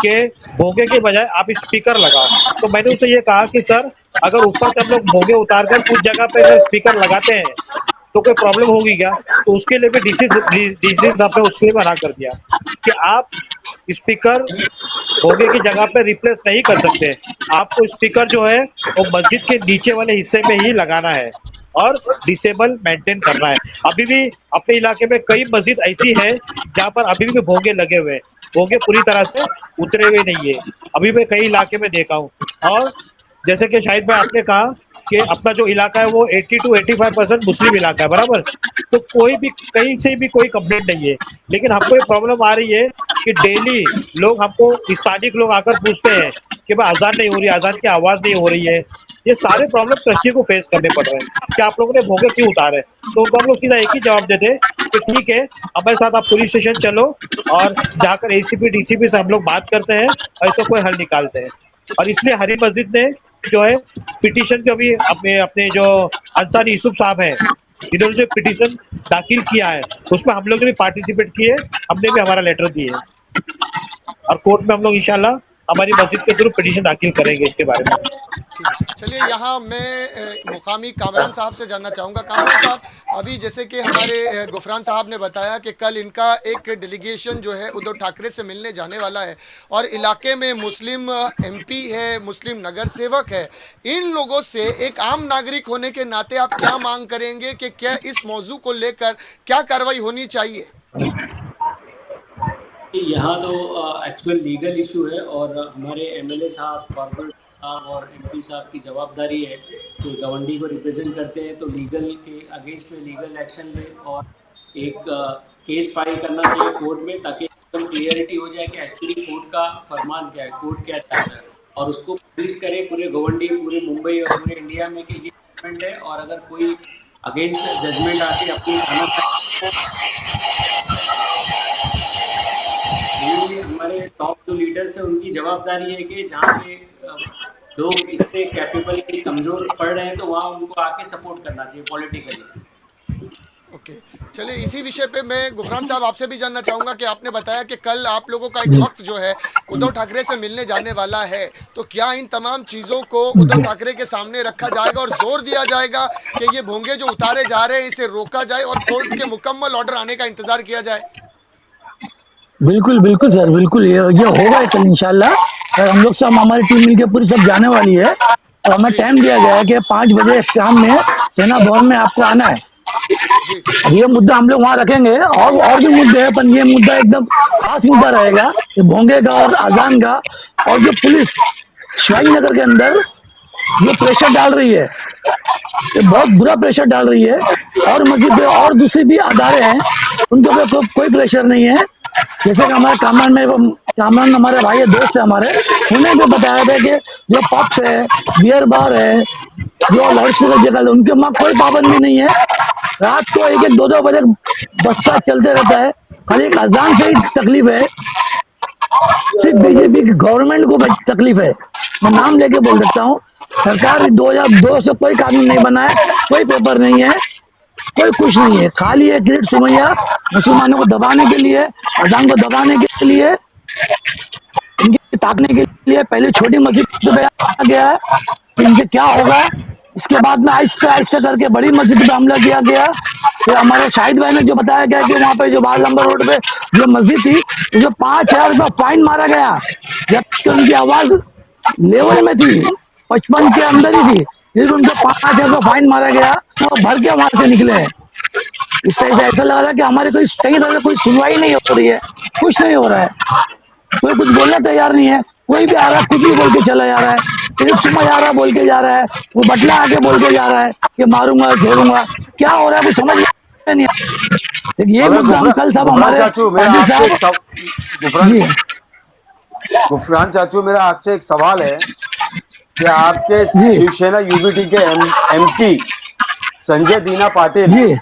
कि भोंगे के बजाय आप स्पीकर लगाओ। तो मैंने उसे ये कहा कि सर, अगर ऊपर से हम लोग भोंगे उतारकर उस जगह पे अगर स्पीकर लगाते हैं तो कोई प्रॉब्लम होगी क्या? तो उसके लिए भी डीसी साहब ने उसके लिए मना कर दिया कि आप स्पीकर भोगे की जगह पे रिप्लेस नहीं कर सकते। आपको स्पीकर जो है वो मस्जिद के नीचे वाले हिस्से में ही लगाना है और डिसेबल मेंटेन करना है। अभी भी अपने इलाके में कई मस्जिद ऐसी है जहाँ पर अभी भी भोंगे लगे हुए हैं, भोंगे पूरी तरह से उतरे हुए नहीं है। अभी मैं कई इलाके में देखा हूँ। और जैसे कि शायद भाई आपने कहा कि अपना जो इलाका है वो 80 to 85% मुस्लिम इलाका है, बराबर। तो कोई भी कहीं से भी कोई कंप्लेंट नहीं है, लेकिन हमको ये प्रॉब्लम आ रही है कि डेली लोग हमको, स्थानिक लोग आकर पूछते हैं कि भाई अजान नहीं हो रही, अजान की आवाज़ नहीं हो रही है। ये सारे प्रॉब्लम ट्रस्टी को फेस करने पड़ रहे हैं कि आप लोगों ने भोगे क्यों उतारे। तो उनको हम लोग सीधा एक ही जवाब देते कि ठीक है, हमारे साथ आप पुलिस स्टेशन चलो और जाकर एसीपी डीसीपी से हम लोग बात करते हैं और इसका कोई हल निकालते हैं। और इसलिए हरी मस्जिद ने जो है पिटीशन जो भी अपने अपने जो अंसारी यूसुफ साहब हैं, इन्होंने जो पिटीशन दाखिल किया है उसमें हम लोग ने भी पार्टिसिपेट किए, हमने भी हमारा लेटर दिए और कोर्ट में हम लोग इंशाल्लाह हमारी मस्जिद के थ्रू पिटीशन दाखिल करेंगे इसके बारे में। ठीक है। चलिए यहाँ मैं मुकामी कामरान साहब से जानना चाहूँगा। कामरान साहब, अभी जैसे कि हमारे गुफरान साहब ने बताया कि कल इनका एक डेलीगेशन जो है उद्धव ठाकरे से मिलने जाने वाला है और इलाके में मुस्लिम एमपी है, मुस्लिम नगर सेवक है। इन लोगों से एक आम नागरिक होने के नाते आप क्या मांग करेंगे कि क्या इस मौजू को लेकर क्या कार्रवाई होनी चाहिए? यहाँ तो एक्चुअल लीगल इशू है और हमारे एमएलए साहब, कॉर्पोरेटर साहब और एमपी साहब की जवाबदारी है कि गवर्नमेंट को रिप्रेजेंट करते हैं तो लीगल के अगेंस्ट में लीगल एक्शन ले और एक केस फाइल करना चाहिए कोर्ट में, ताकि एकदम क्लियरिटी हो जाए कि एक्चुअली कोर्ट का फरमान क्या है, कोर्ट क्या चाहता है, और उसको पब्लिश करे पूरे गवर्नमेंट, पूरे मुंबई और पूरे इंडिया में कि ये जजमेंट है। और अगर कोई अगेंस्ट जजमेंट आके अपनी थाना, ये हमारे टॉप जो लीडर्स हैं उनकी जवाबदारी है कि जहाँ पे लोग इतने कैपेबल कमजोर पड़ रहे हैं तो वहाँ उनको आके सपोर्ट करना चाहिए पॉलिटिकली। ओके, चलिए इसी विषय पे मैं गुफरान साहब आपसे भी जानना चाहूँगा कि आपने बताया कि कल आप लोगों का एक जी वक्त जो है उद्धव ठाकरे से मिलने जाने वाला है, तो क्या इन तमाम चीज़ों को उद्धव जी ठाकरे के सामने रखा जाएगा और जोर दिया जाएगा कि ये भोंगे जो उतारे जा रहे हैं इसे रोका जाए और कोर्ट के मुकम्मल ऑर्डर आने का इंतजार किया जाए? बिल्कुल बिल्कुल सर, बिल्कुल ये होगा कल इंशाल्लाह। और हम लोग सब, हमारी टीम मिलके पूरी सब जाने वाली है और हमें जी टाइम दिया गया है कि 5 बजे शाम में सेना भवन में आपको आना है। जी अब ये मुद्दा हम लोग वहाँ रखेंगे और भी मुद्दे हैं, पर ये मुद्दा एकदम खास मुद्दा रहेगा कि भोंगे का और अजान का। और जो पुलिस शिवाजी नगर के अंदर जो प्रेशर डाल रही है, ये बहुत बुरा प्रेशर डाल रही है। और मस्जिद और दूसरी भी अदारे हैं, उनके ऊपर कोई प्रेशर नहीं है। जैसे कि हमारे कामरान हमारे भाई है, दोस्त है हमारे, उन्हें भी बताया था कि जो पब्स है, बियर बार है, जो लाउड स्पीकर जगह, उनके वहाँ कोई पाबंदी नहीं है। रात को 1-1, 2-2 बजे बस्ता चलते रहता है। खाली एक अजान से ही तकलीफ है, सिर्फ बीजेपी की गवर्नमेंट को तकलीफ है। मैं नाम लेके बोल सकता हूँ, सरकार 2002 से कोई कानून नहीं बना है, कोई पेपर नहीं है, कोई कुछ नहीं है। खाली एक गिरट सुमैया मुसलमानों को दबाने के लिए, अजान को दबाने के लिए, इनके ताकने के लिए पहले छोटी मस्जिद पे आ गया है कि इनसे क्या होगा। इसके बाद में आहिस्ते आहिस्ते करके बड़ी मस्जिद पे हमला किया गया। फिर हमारे शाहिद भाई ने जो बताया गया कि वहाँ पे जो बाल नंबर रोड पे जो मस्जिद थी, उसमें 5,000 रुपया फाइन मारा गया, जबकि उनकी आवाज लेवल में थी, 55 के अंदर ही थी, फिर उनको 5,000 रुपया फाइन मारा गया। वो भर के वहां से निकले हैं। इस तरह से ऐसा लग रहा है कि हमारी कोई सही तरह से कोई सुनवाई नहीं हो रही है, कुछ नहीं हो रहा है, कोई कुछ बोलने तैयार नहीं है। कोई भी आ रहा है, कुछ भी बोल के चला जा रहा है, सिर्फ सुबह जा रहा है बोल के जा रहा है, वो बटला आके बोल के जा रहा है कि मारूंगा छोड़ूंगा। क्या हो रहा है कुछ समझ में नहीं आ रहा। ये मगर मुद्दा हम कल सब गुफरान हमारे चाचू मेरा पाटिल आपसे साहब। गुफरान जी गुफरान चाचू मेरा आपसे एक सवाल है कि आपके जी शिवसेना यूबीटी के एमपी संजय दीना पाटिल जी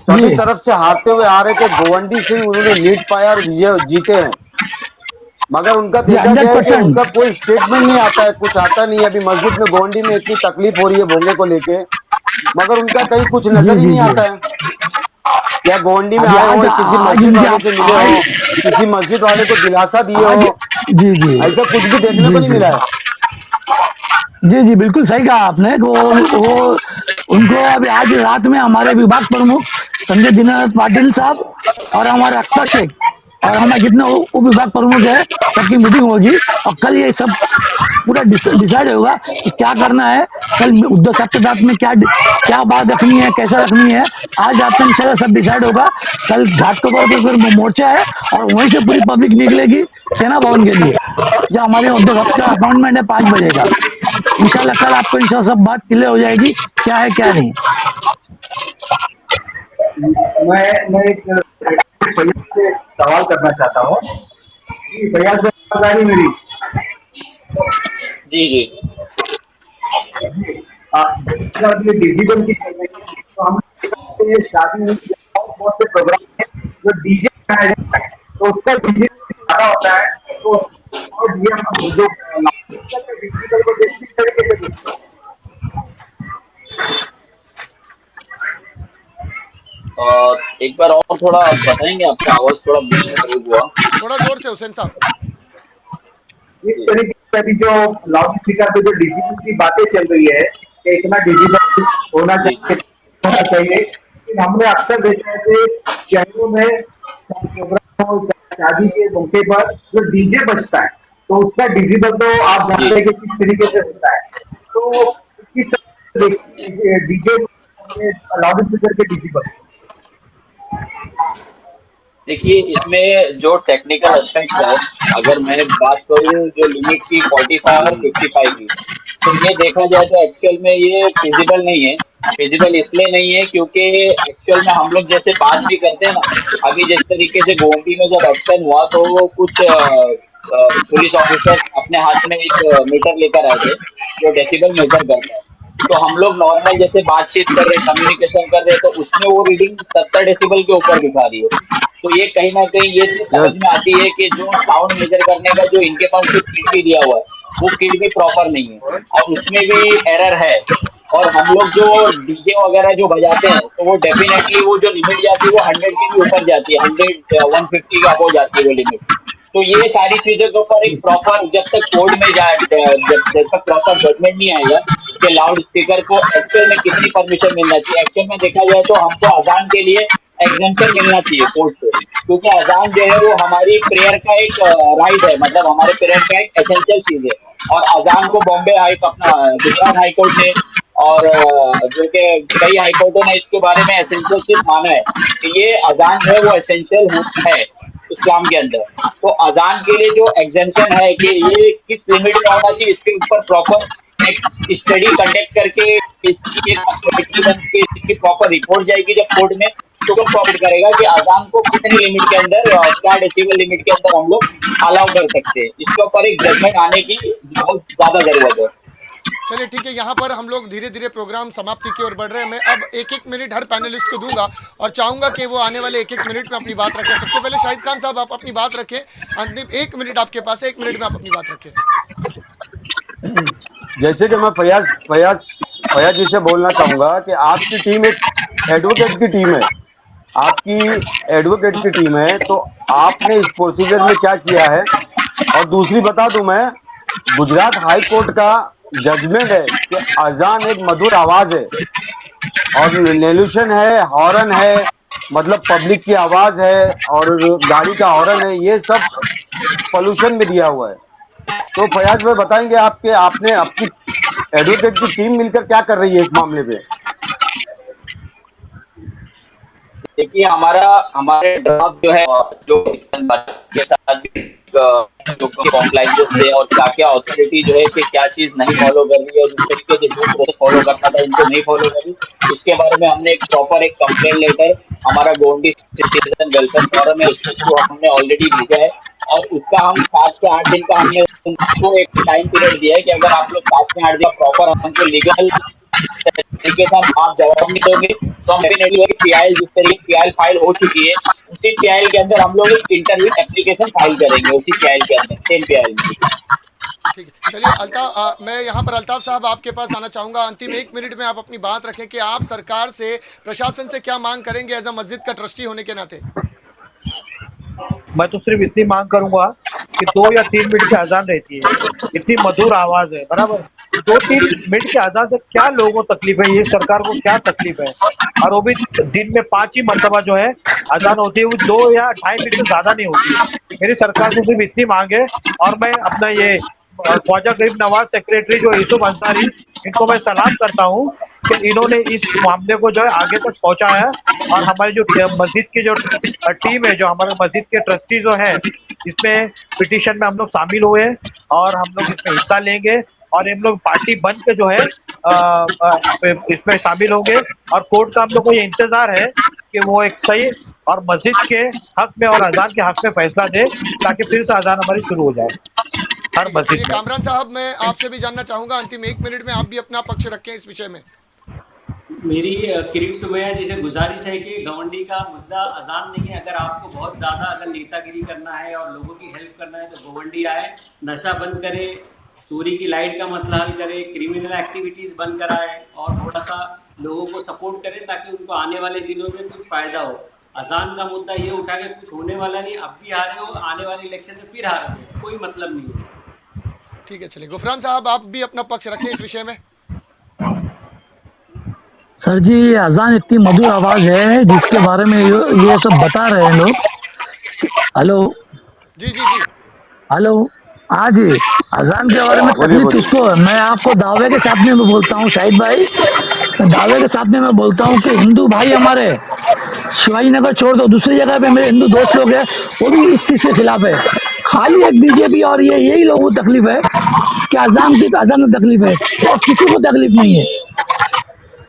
सभी जी तरफ से हारते हुए आ रहे थे, गोवंडी से ही उन्होंने लीड पाया और विजय जीते हैं। मगर उनका जी देखा हंड्रेड गया है कि परसेंट उनका कोई स्टेटमेंट नहीं आता है, कुछ आता नहीं है। अभी मस्जिद में गोवंडी में इतनी तकलीफ हो रही है भोंगे को लेके, मगर उनका कहीं कुछ जी नजर ही जी नहीं जी। आता है। क्या गोवंडी में अभी आए आज हो, किसी आज मस्जिद इनके वाले से मिले आज हो, किसी मस्जिद वाले को दिलासा दिए आज हो, जी जी ऐसा कुछ भी देखने को जी नहीं जी मिला है। जी जी, बिल्कुल सही कहा आपने कि वो उनको अभी आज रात में हमारे विभाग प्रमुख संजय दीनानाथ पाटिल साहब और हमारे अख्तर शेख और हमारे जितने उप विभाग प्रमुख है, सबकी मीटिंग होगी और कल ये सब पूरा डिसाइड होगा कि क्या करना है। कल उद्धव साहब के साथ में क्या क्या बात रखनी है, कैसा रखनी है, आज रात में इंशाल्लाह सब डिसाइड होगा। कल घाटकोपर पे फिर मोर्चा है और वहीं से पूरी पब्लिक निकलेगी सेना भवन के लिए, जो हमारे उद्धव साहब का अपॉइंटमेंट है 5 बजे का। इंशाल्लाह कल आपको इंशाल्लाह सब बात क्लियर हो जाएगी, क्या है क्या नहीं। मैं एक फैयाज से सवाल करना चाहता हूँ कि फैयाज भाई आवाज आ रही मेरी? जी जी। जी, जब ये डिजिटल की चल रही है तो हम देखा कि ये शादी में बहुत से प्रोग्राम है जो डीजे बनाया जाता है, तो उसका डीजे ज्यादा होता है, तो और ये हम जो डिजिटल को किस तरीके से देखते हैं? एक बार और थोड़ा बताएंगे, आपका आवाज थोड़ा बीच में ब्रेक हुआ। थोड़ा जोर से हुसैन साहब। इस जी तरीके से अभी जो लाउड स्पीकर पे जो डिजिबल की बातें चल रही है कि इतना डिजिबल जी जी होना चाहिए, लेकिन हमने अक्सर देखा है कि शहरों में चाहे प्रोग्राम हो चाहे शादी के मौके पर जो डीजे बजता है, तो उसका डिजिबल तो आप जी। जानते हैं कि किस तरीके से होता है। तो किस तरह से डीजे लाउड स्पीकर के डिजिबल। देखिए, इसमें जो टेक्निकल एस्पेक्ट है, अगर मैं बात करूँ जो लिमिट की 45 और 55 की, तो ये देखा जाए तो एक्चुअल में ये फिजिबल नहीं है। फिजिबल इसलिए नहीं है क्योंकि एक्चुअल में हम लोग जैसे बात भी करते हैं ना, अभी जिस तरीके से गोमती में जब एक्शन हुआ तो कुछ पुलिस ऑफिसर अपने हाथ में एक मीटर लेकर आए थे जो डेसिबल मेजर करता है। तो हम लोग नॉर्मल जैसे बातचीत कर रहे कम्युनिकेशन कर रहे तो उसमें वो रीडिंग 70 डेसिबल के ऊपर दिखा रही है। तो ये कहीं न कहीं ये चीज़ समझ यस। में आती है कि जो साउंड मेज़र करने का जो इनके पास जो किट भी दिया हुआ है, वो किट भी प्रॉपर नहीं है और उसमें भी एरर है। और हम लोग जो डीजे वगैरह जो बजाते हैं, तो वो डेफ़िनेटली वो जो लिमिट जाती है वो 100 के भी ऊपर जाती है, 100 150 के अबव जाती है वो लिमिट। तो ये सारी चीज़ों के ऊपर एक प्रॉपर जब तक कोर्ट में जब तक प्रॉपर जजमेंट नहीं आएगा कि लाउड स्पीकर को एक्चुअल में कितनी परमिशन मिलना चाहिए। एक्चुअल में देखा जाए तो हमको अज़ान के लिए एग्जेम्पशन मिलना चाहिए कोर्ट से, क्योंकि अज़ान जो है वो हमारी प्रेयर का एक राइट है, मतलब हमारे प्रेयर का एक एसेंशियल चीज़ है। और अज़ान को बॉम्बे अपना गुजरात हाई कोर्ट ने और जो कि कई हाई कोर्टों ने इसके बारे में एसेंशियल चीज़ माना है कि ये अज़ान जो है वो एसेंशियल है इस्लाम के अंदर। तो अज़ान के लिए जो एग्जेम्पशन है कि ये किस लिमिट में होना चाहिए, इसके ऊपर प्रॉपर एक स्टडी कंडक्ट करके इसकी एक कमेटी बन के इसकी प्रॉपर रिपोर्ट जाएगी जब कोर्ट में, तो वो प्रॉपर करेगा कि अज़ान को कितनी लिमिट के अंदर क्या डेसिबल लिमिट के अंदर हम लोग अलाउ कर सकते हैं। इसके ऊपर एक जजमेंट आने की बहुत ज़्यादा ज़रूरत है। चलिए ठीक है, यहाँ पर हम लोग धीरे धीरे प्रोग्राम समाप्ति की ओर बढ़ रहे हैं। मैं अब एक एक मिनट हर पैनलिस्ट को दूंगा और चाहूंगा कि वो आने वाले एक एक मिनट में अपनी बात रखें। सबसे पहले शाहिद खान साहब, आप अपनी बात रखें। अंतिम एक मिनट आपके पास है, एक मिनट में आप अपनी बात रखें। जैसे कि मैं फयाज फयाज फयाज जी से बोलना चाहूंगा कि आपकी टीम एक एडवोकेट की टीम है। आपकी एडवोकेट की टीम है, तो आपने इस प्रोसीजर में क्या किया है? और दूसरी बता दूं मैं, गुजरात हाई कोर्ट का जजमेंट है कि अजान एक मधुर आवाज है और नेल्यूशन है, हॉर्न है, मतलब पब्लिक की आवाज है और गाड़ी का हॉर्न है, ये सब पोल्यूशन में दिया हुआ है। तो फयाज भाई बताएंगे आपके आपने आपकी एडवोकेट की टीम मिलकर क्या कर रही है इस मामले पे? देखिए, हमारा हमारे ड्राफ्ट जो है जो के साथ जो कॉम्प्लाइंसेस थे और क्या क्या अथॉरिटी जो है कि क्या चीज नहीं फॉलो कर रही है और जिस तरीके से जो प्रोसेस फॉलो करना था उनको नहीं फॉलो कर रही, उसके बारे में हमने एक प्रॉपर एक कंप्लेंट लेटर हमारा गोंडी सिटीजन वेलफेयर फोरम है उसके थ्रू हमने ऑलरेडी भेजा है। और उसका हम 7 से 8 दिन का हमने उनको एक टाइम पीरियड दिया है कि अगर आप लोग 7 से 8 दिन प्रॉपर हमको लीगल तरीके से आप जवाब नहीं दोगे तो हम डेफिनेटली पीआईएल जिस तरीके पीआईएल फाइल हो चुकी है उसी पीआईएल के अंदर हम लोग एक इंटरव्यू एप्लीकेशन फाइल करेंगे उसी पीआईएल के अंदर सेम पीआईएल में। ठीक है, चलिए मैं यहाँ पर अल्ताफ साहब आपके पास आना चाहूँगा। अंतिम एक मिनट में आप अपनी बात रखें कि आप सरकार से, प्रशासन से क्या मांग करेंगे एज अ मस्जिद का ट्रस्टी होने के नाते। मैं तो सिर्फ इतनी मांग करूंगा कि 2 या 3 मिनट की अजान रहती है, इतनी मधुर आवाज है, बराबर। 2-3 मिनट की अजान से क्या लोगों को तकलीफ है, ये सरकार को क्या तकलीफ है? और वो भी दिन में 5 ही मरतबा जो है अजान होती है, वो 2 या 2.5 मिनट से ज्यादा नहीं होती है। मेरी सरकार से सिर्फ इतनी मांग है। और मैं अपना ये ख्वाजा गरीब नवाज सेक्रेटरी जो यूसुफ अंसारी, इनको मैं सलाम करता हूँ कि इन्होंने इस मामले को जो है आगे तक पहुंचाया है। और हमारी जो मस्जिद की जो टीम है, जो हमारे मस्जिद के ट्रस्टी जो है, इसमें पिटीशन में हम लोग शामिल हुए हैं और हम लोग इसमें हिस्सा लेंगे। और हम लोग पार्टी बन के जो है इसमें शामिल होंगे। और कोर्ट का हम लोग को ये इंतजार है कि वो एक सही और मस्जिद के हक में और अजान के हक में फैसला दे, ताकि फिर से अजान हमारी शुरू हो जाए हर ठीक है, मस्जिद चलिए में। कामरान साहब, मैं आपसे भी जानना चाहूँगा, अंतिम एक मिनट में आप भी अपना पक्ष रखें इस विषय में। मेरी किरीट सुबैया जी से गुजारिश है कि गवंडी का मुद्दा अजान नहीं है। अगर आपको बहुत ज़्यादा अगर नेतागिरी करना है और लोगों की हेल्प करना है तो गवंडी आए, नशा बंद करे, चोरी की लाइट का मसला हल करे, क्रिमिनल एक्टिविटीज़ बंद कराए और थोड़ा सा लोगों को सपोर्ट करें ताकि उनको आने वाले दिनों में कुछ फ़ायदा हो। अजान का मुद्दा ये उठा के कुछ होने वाला नहीं, अब भी हारे हो, आने वाले इलेक्शन में फिर हारोगे, कोई मतलब नहीं है। ठीक है, चलिए गुफरान साहब आप भी अपना पक्ष रखें इस विषय में। सर जी, ये अजान इतनी मधुर आवाज है जिसके बारे में ये सब बता रहे हैं लोग। हेलो। जी जी जी। हेलो। हाँ जी। अजान के बारे में बोलिए तकलीफ बोलिए। किसको है? मैं आपको दावे के साथ में मैं बोलता हूँ शाहिद भाई, दावे के साथ में मैं बोलता हूँ कि हिंदू भाई हमारे शिवाजी नगर छोड़ दो, दूसरी जगह पे मेरे हिंदू दोस्त लोग हैं, वो भी इस चीज के खिलाफ है। खाली एक बीजेपी और ये यही लोगों को तकलीफ है कि अजान में तकलीफ है, और किसी को तकलीफ नहीं है।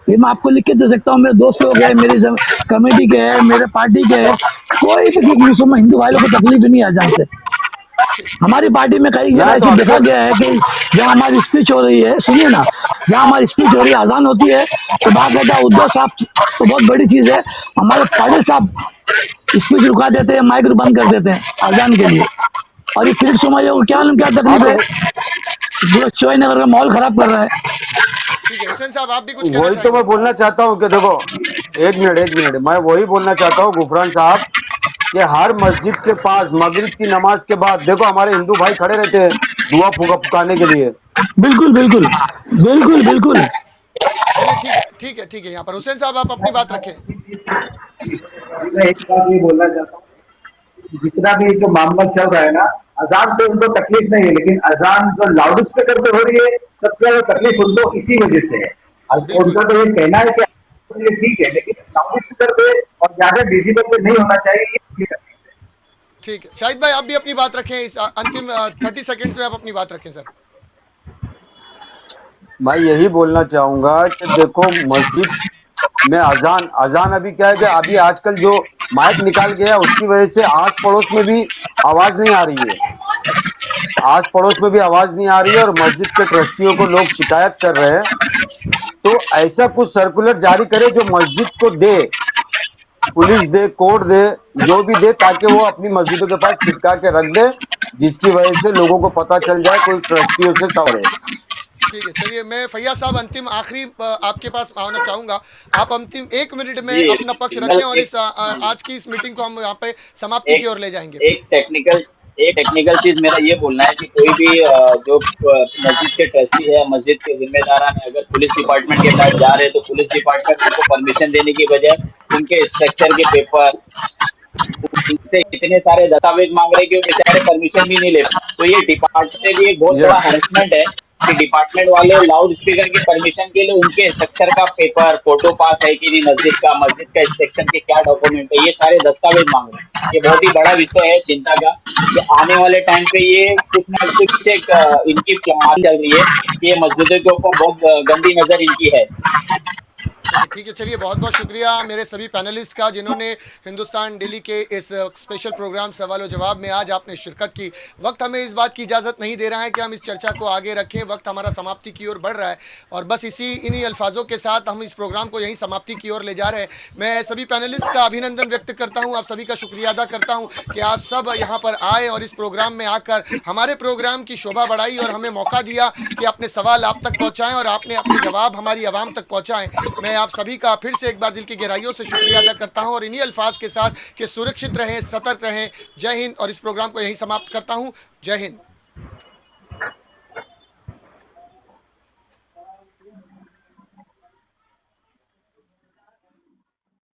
ये मैं आपको लिख के दे सकता हूँ, मेरे दोस्त लोग हैं, मेरी कमेटी के हैं, मेरे पार्टी के हैं, कोई भी मुसलमान हिंदू भाई लोग को तकलीफ नहीं है अजान से। ठीक। हमारी पार्टी में कई जगह मैं तो ऐसे देखा अक्सर गया है कि जहाँ हमारी स्पीच हो रही है, सुनिए ना, जहाँ हमारी स्पीच हो रही है, अजान होती है, तो बाकायदा उद्धव साहब तो बहुत बड़ी चीज है, हमारे पाटिल साहब स्पीच रुका देते हैं, माइक बंद कर देते हैं अजान के लिए। और ये किरीट सोमाया को क्या हाँ तकलीफ तो है? पूरा शिवाजी नगर का माहौल खराब कर रहा है। ठीक है, हुसैन साहब आप भी कुछ कहना वही तो चाहेंगे? मैं बोलना चाहता हूँ कि देखो, एक मिनट, मैं वही बोलना चाहता हूँ गुफरान साहब कि हर मस्जिद के पास मगरिब की नमाज के बाद देखो हमारे हिंदू भाई खड़े रहते हैं दुआ फुकाने के लिए। बिल्कुल बिल्कुल। बिल्कुल बिल्कुल। चलिए ठीक है ठीक है ठीक है, यहाँ पर हुसैन साहब आप अपनी बात रखें। मैं एक बात ये बोलना चाहता हूँ, जितना भी जो मामला चल रहा है ना, अजान से उनको तकलीफ नहीं है, लेकिन अजान जो लाउड स्पीकर पे हो रही है, सबसे ज्यादा तकलीफ उनको इसी वजह से है। और बिल्कुल। उनका तो ये कहना है कि ये ठीक है, लेकिन लाउड स्पीकर पे और ज्यादा डिजिटल पे नहीं होना चाहिए, ये उनकी तकलीफ है। ठीक है, शाहिद भाई आप भी अपनी बात रखें, इस अंतिम 30 सेकंड्स में आप अपनी बात रखें सर। मैं यही बोलना चाहूंगा कि देखो मस्जिद में अजान अजान अभी क्या है कि अभी आजकल जो माइक निकाल गया उसकी वजह से आस पड़ोस में भी आवाज नहीं आ रही है, आस पड़ोस में भी आवाज नहीं आ रही है, और मस्जिद के ट्रस्टियों को लोग शिकायत कर रहे हैं। तो ऐसा कुछ सर्कुलर जारी करे जो मस्जिद को दे, पुलिस दे, कोर्ट दे, जो भी दे, ताकि वो अपनी मस्जिदों के पास चिपका के रख दे, जिसकी वजह से लोगों को पता चल जाए, कोई ट्रस्टियों से सवाल है। ठीक है, चलिए मैं फैयाज साहब अंतिम आखिरी आपके पास आना चाहूंगा। आप अंतिम 1 मिनट में जी अपना पक्ष मैं रखें और इस आज की इस मीटिंग को हम यहाँ पे समाप्ति की एक ओर ले जाएंगे फिर। एक टेक्निकल चीज मेरा ये बोलना है कि कोई भी जो मस्जिद के ट्रस्टी है, मस्जिद के जिम्मेदारान है, अगर पुलिस डिपार्टमेंट के पास जा रहे हैं तो पुलिस डिपार्टमेंट उनको परमिशन देने की बजाय उनके स्ट्रक्चर के पेपर, उनसे इतने सारे दस्तावेज मांग रहे हैं कि वो बेचारे परमिशन भी नहीं ले रहे। तो ये डिपार्टमेंट से भी एक बहुत बड़ा यस, हैरेसमेंट है कि डिपार्टमेंट वाले लाउड स्पीकर की परमिशन के लिए उनके स्ट्रक्चर का पेपर, फोटो पास है कि नहीं मस्जिद का इंस्पेक्शन के क्या डॉक्यूमेंट है, ये सारे दस्तावेज मांग रहे हैं। ये बहुत ही बड़ा विषय है चिंता का कि आने वाले टाइम पे ये कुछ ना कुछ एक इनकी प्लान चल रही है कि ये मस्जिदों के ऊपर बहुत गंदी नजर इनकी है। चलिए ठीक है, चलिए बहुत बहुत शुक्रिया मेरे सभी पैनलिस्ट का जिन्होंने हिंदुस्तान डेली के इस स्पेशल प्रोग्राम सवाल और जवाब में आज आपने शिरकत की। वक्त हमें इस बात की इजाज़त नहीं दे रहा है कि हम इस चर्चा को आगे रखें, वक्त हमारा समाप्ति की ओर बढ़ रहा है और बस इन्हीं अल्फाजों के साथ हम इस प्रोग्राम को यहीं समाप्ति की ओर ले जा रहे हैं। मैं सभी पैनलिस्ट का अभिनंदन व्यक्त करता हूँ, आप सभी का शुक्रिया अदा करता हूँ कि आप सब यहाँ पर आए और इस प्रोग्राम में आकर हमारे प्रोग्राम की शोभा बढ़ाई और हमें मौका दिया कि अपने सवाल आप तक पहुँचाएँ और आपने अपने जवाब हमारी आवाम तक पहुँचाएँ। मैं आप सभी का फिर से एक बार दिल की गहराइयों से शुक्रिया अदा करता हूं और इन्हीं अल्फाज के साथ कि सुरक्षित रहें, सतर्क रहें। जय हिंद और इस प्रोग्राम को यहीं समाप्त करता हूं। जय हिंद।